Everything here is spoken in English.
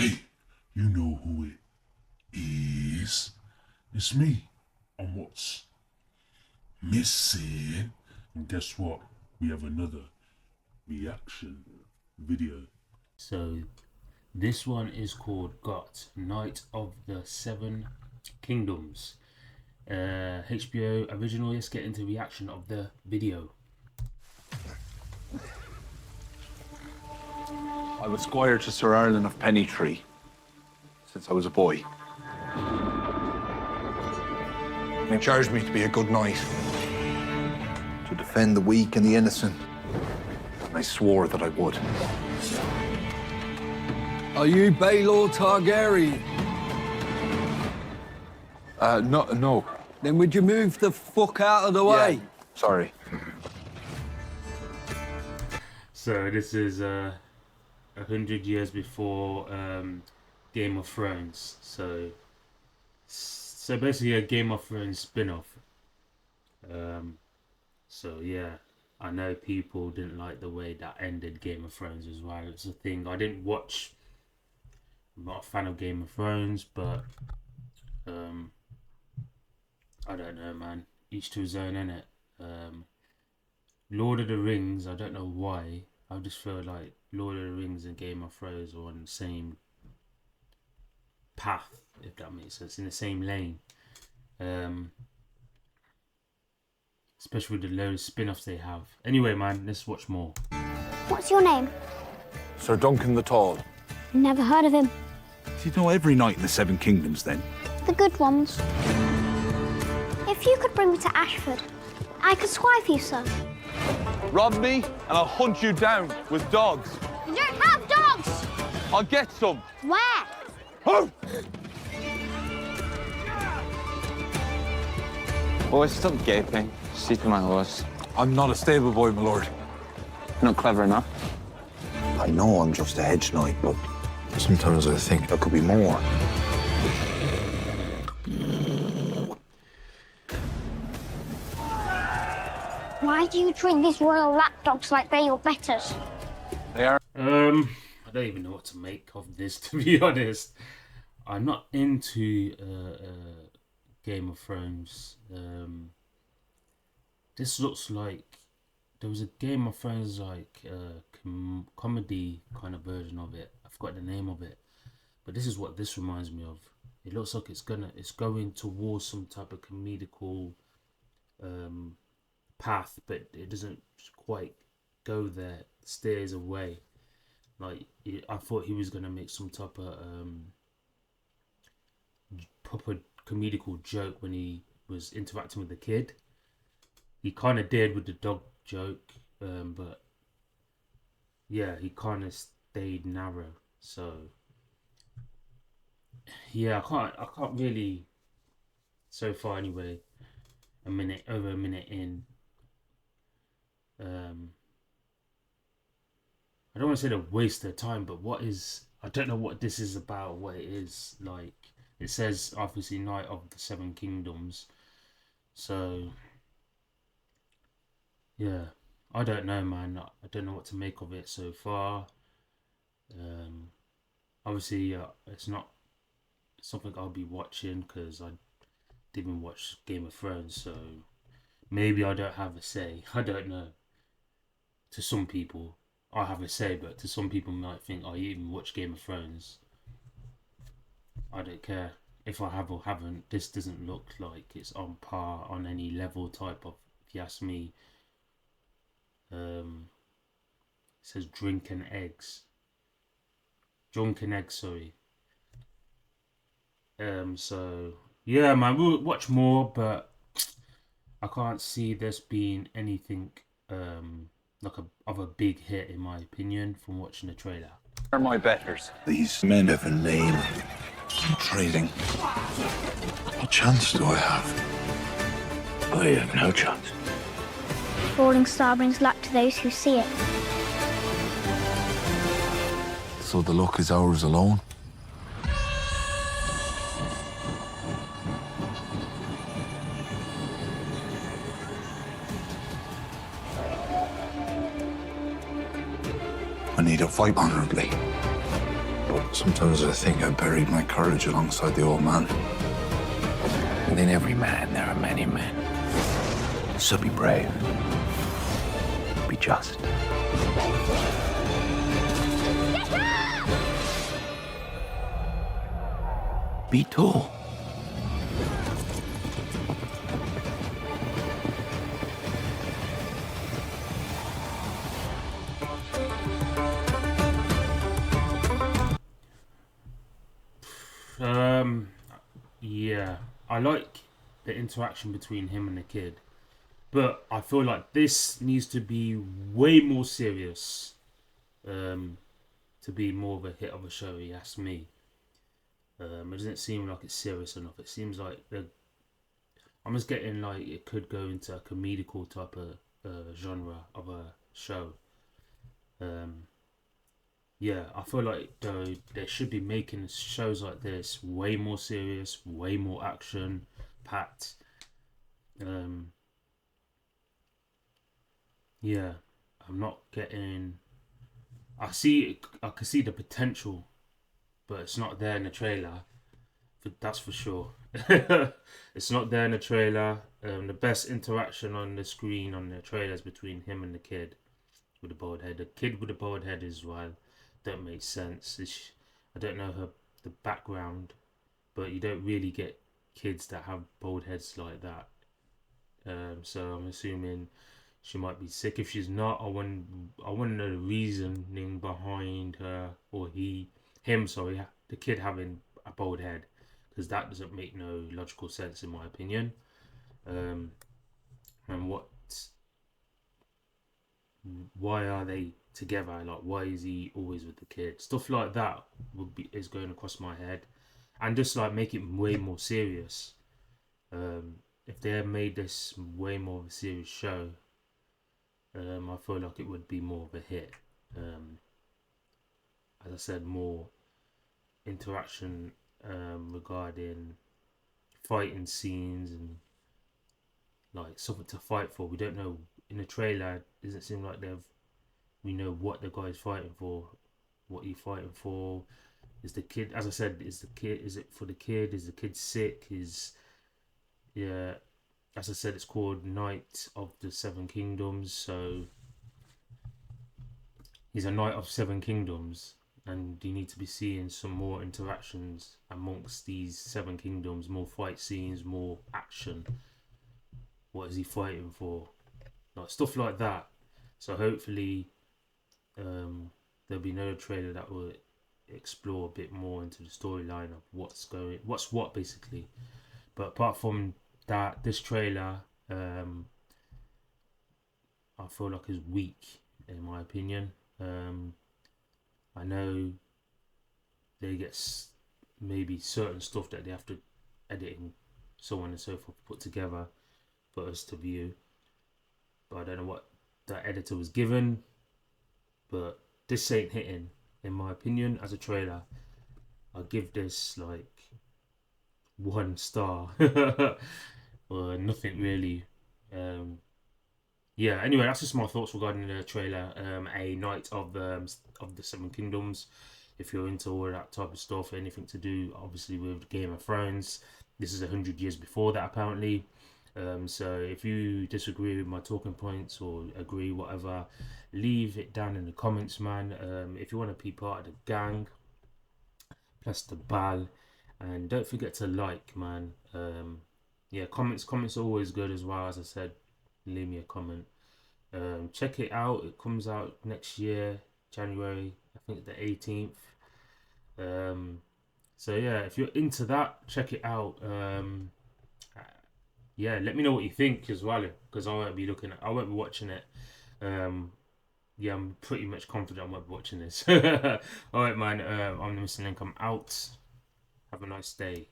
Hey, you know who it is. It's me. And what's missing? And guess what? We have another reaction video. So this one is called Got Night of the Seven Kingdoms. HBO original. Let's get into reaction of the video. I was squire to Sir Arlen of Pennytree since I was a boy. They charged me to be a good knight, to defend the weak and the innocent. And I swore that I would. Are you Baelor Targaryen? No. Then would you move the fuck out of the way? Yeah, sorry. So this is 100 years before Game of Thrones. So basically a Game of Thrones spin-off. So yeah, I know people didn't like the way that ended Game of Thrones as well. It's a thing I didn't watch. I'm not a fan of Game of Thrones, but I don't know, man. Each to his own, innit? Lord of the Rings, I don't know why. I just feel like Lord of the Rings and Game of Thrones are on the same path, if that makes sense, in the same lane. Especially with the load of spin-offs they have. Anyway, man, let's watch more. What's your name? Sir Duncan the Tall. Never heard of him. Do you know every knight in the Seven Kingdoms, then? The good ones. If you could bring me to Ashford, I could squire for you, sir. Rob me, and I'll hunt you down with dogs. You don't have dogs! I'll get some. Where? Oh! Boys, stop gaping. See to my horse. I'm not a stable boy, my lord. Not clever enough. I know I'm just a hedge knight, but sometimes I think there could be more. Why do you treat these royal lapdogs like they're your betters? They are. I don't even know what to make of this, to be honest. I'm not into Game of Thrones. This looks like there was a Game of Thrones like comedy kind of version of it. I forgot the name of it, but this is what this reminds me of. It looks like it's going towards some type of comedical path, but it doesn't quite go there. It stays away. Like I thought he was gonna make some type of proper comedical joke when he was interacting with the kid. He kind of did with the dog joke, but yeah, he kind of stayed narrow. So yeah, I can't really. So far, anyway, over a minute in. I don't want to say a waste of time, but I don't know what this is about, what it is. Like, it says, obviously, Night of the Seven Kingdoms. So, yeah, I don't know, man. I don't know what to make of it so far. Obviously, it's not something I'll be watching because I didn't watch Game of Thrones, so maybe I don't have a say. I don't know. To some people, I have a say, but to some people might think, oh, you even watch Game of Thrones. I don't care if I have or haven't. This doesn't look like it's on par, on any level type of, if you ask me. It says drunken eggs, sorry. So yeah, man, we'll watch more, but I can't see this being anything like of a big hit, in my opinion, from watching the trailer. They're my betters. These men have a name. Trading. What chance do I have? I have no chance. Falling star brings luck to those who see it. So the luck is ours alone? I need to fight honorably. But Sometimes I think I buried my courage alongside the old man. Within every man, there are many men. So be brave. Be just. Be tall. Yeah, I like the interaction between him and the kid, but I feel like this needs to be way more serious, to be more of a hit of a show. You ask me. It doesn't seem like it's serious enough. It seems like I'm just getting like it could go into a comedical type of genre of a show. Yeah, I feel like though they should be making shows like this way more serious, way more action packed. Yeah, I'm not getting. I can see the potential, but it's not there in the trailer. That's for sure. It's not there in the trailer. The best interaction on the screen on the trailer is between him and the kid with the bald head. The kid with the bald head as well. Don't make sense. I don't know the background, but you don't really get kids that have bald heads like that. So I'm assuming she might be sick. If she's not, I want to know the reasoning behind her or him. Sorry, the kid having a bald head, because that doesn't make no logical sense in my opinion. And why are they together? Like, why is he always with the kid? Stuff like that is going across my head, and just like make it way more serious. If they had made this way more of a serious show, I feel like it would be more of a hit. As I said, more interaction regarding fighting scenes and like something to fight for. We don't know in the trailer. It doesn't seem like we know what the guy's fighting for, what he's fighting for. Is the kid, as I said, is it for the kid? Is the kid sick? Yeah, as I said, it's called Knight of the Seven Kingdoms, so he's a Knight of Seven Kingdoms, and you need to be seeing some more interactions amongst these Seven Kingdoms, more fight scenes, more action. What is he fighting for? Like stuff like that. So hopefully there'll be another trailer that will explore a bit more into the storyline of what's what basically. But apart from that, this trailer I feel like is weak in my opinion. I know they get maybe certain stuff that they have to edit and so on and so forth put together for us to view, but I don't know what that editor was given. But this ain't hitting in my opinion as a trailer. I'll give this like 1 star or nothing really. Yeah, anyway, that's just my thoughts regarding the trailer. A Knight of the Seven Kingdoms. If you're into all that type of stuff, anything to do obviously with Game of Thrones, this is 100 years before that apparently. So if you disagree with my talking points or agree, whatever, leave it down in the comments, man. If you want to be part of the gang, press the bell, and don't forget to like, man. Yeah, comments are always good as well. As I said, leave me a comment. Check it out. It comes out next year, January, I think the 18th. So yeah, if you're into that, check it out. Yeah, let me know what you think as well, because I won't be watching it. Yeah, I'm pretty much confident I won't be watching this. Alright, man. I'm the Mr. Link. I'm out. Have a nice day.